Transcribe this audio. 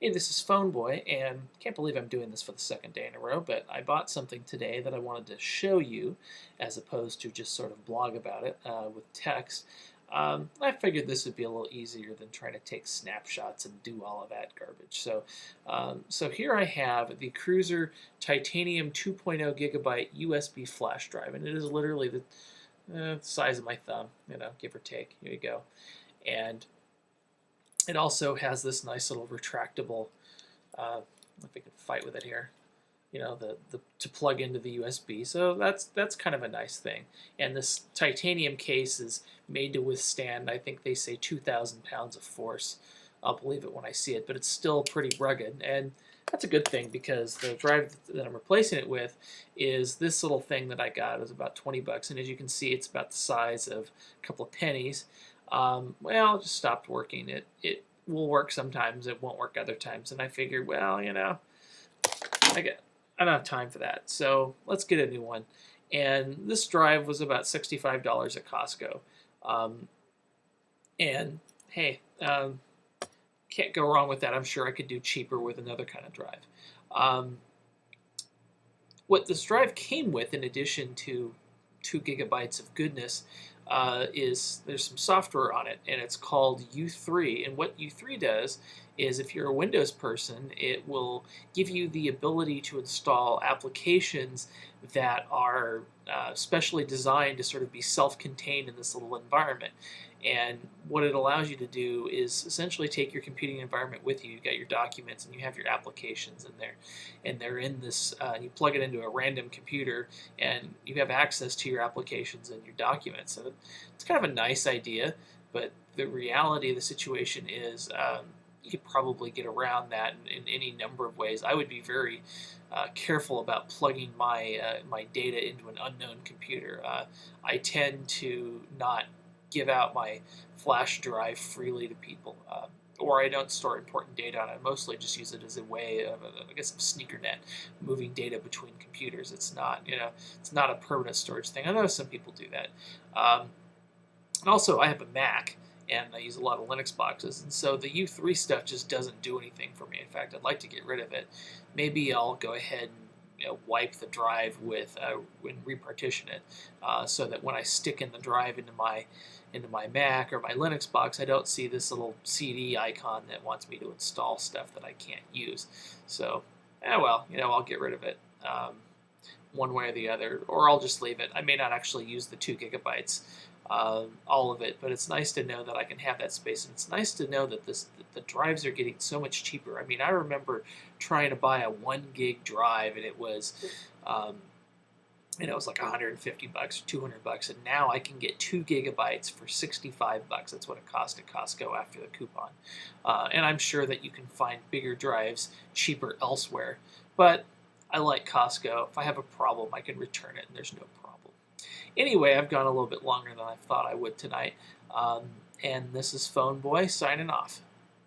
Hey, this is PhoneBoy, and can't believe I'm doing this for the second day in a row, but I bought something today that I wanted to show you as opposed to just sort of blog about it with text. I figured this would be a little easier than trying to take snapshots and do all of that garbage. So here I have the Cruzer Titanium 2.0 gigabyte USB flash drive, and it is literally the size of my thumb, give or take. Here you go. And it also has this nice little retractable, if we can fight with it here, to plug into the USB. So that's kind of a nice thing. And this titanium case is made to withstand, I think they say 2,000 pounds of force. I'll believe it when I see it, but it's still pretty rugged. And that's a good thing because the drive that I'm replacing it with is this little thing that I got. It was about 20 bucks, and as you can see, it's about the size of a couple of pennies. Well, it just stopped working. It will work sometimes, it won't work other times, and I figured, well, I don't have time for that, so let's get a new one. And this drive was about $65 at Costco, and hey, can't go wrong with that. I'm sure I could do cheaper with another kind of drive. What this drive came with, in addition to 2 gigabytes of goodness, is there's some software on it, and it's called U3. And what U3 does is, if you're a Windows person, it will give you the ability to install applications that are specially designed to sort of be self-contained in this little environment. And what it allows you to do is essentially take your computing environment with you. You've got your documents and you have your applications in there. And they're in this, you plug it into a random computer and you have access to your applications and your documents. So it's kind of a nice idea, but the reality of the situation is you could probably get around that in any number of ways. I would be very careful about plugging my data into an unknown computer. I tend to not give out my flash drive freely to people, or I don't store important data on it. I mostly just use it as a way of, I guess, a sneaker net, moving data between computers. It's not, it's not a permanent storage thing. I know some people do that. And also, I have a Mac, and I use a lot of Linux boxes, and so the U3 stuff just doesn't do anything for me. In fact, I'd like to get rid of it. Maybe I'll go ahead and wipe the drive with and repartition it, so that when I stick in the drive into my Mac or my Linux box, I don't see this little CD icon that wants me to install stuff that I can't use. So, well, I'll get rid of it one way or the other, or I'll just leave it. I may not actually use the 2 gigabytes, all of it, but it's nice to know that I can have that space, and it's nice to know that the drives are getting so much cheaper. I mean, I remember trying to buy a 1 gig drive, and it was it was like 150 bucks or 200 bucks, and now I can get 2 gigabytes for 65 bucks. That's what it cost at Costco after the coupon. And I'm sure that you can find bigger drives cheaper elsewhere, but I like Costco. If I have a problem, I can return it, and there's no problem. Anyway, I've gone a little bit longer than I thought I would tonight, and this is PhoneBoy signing off.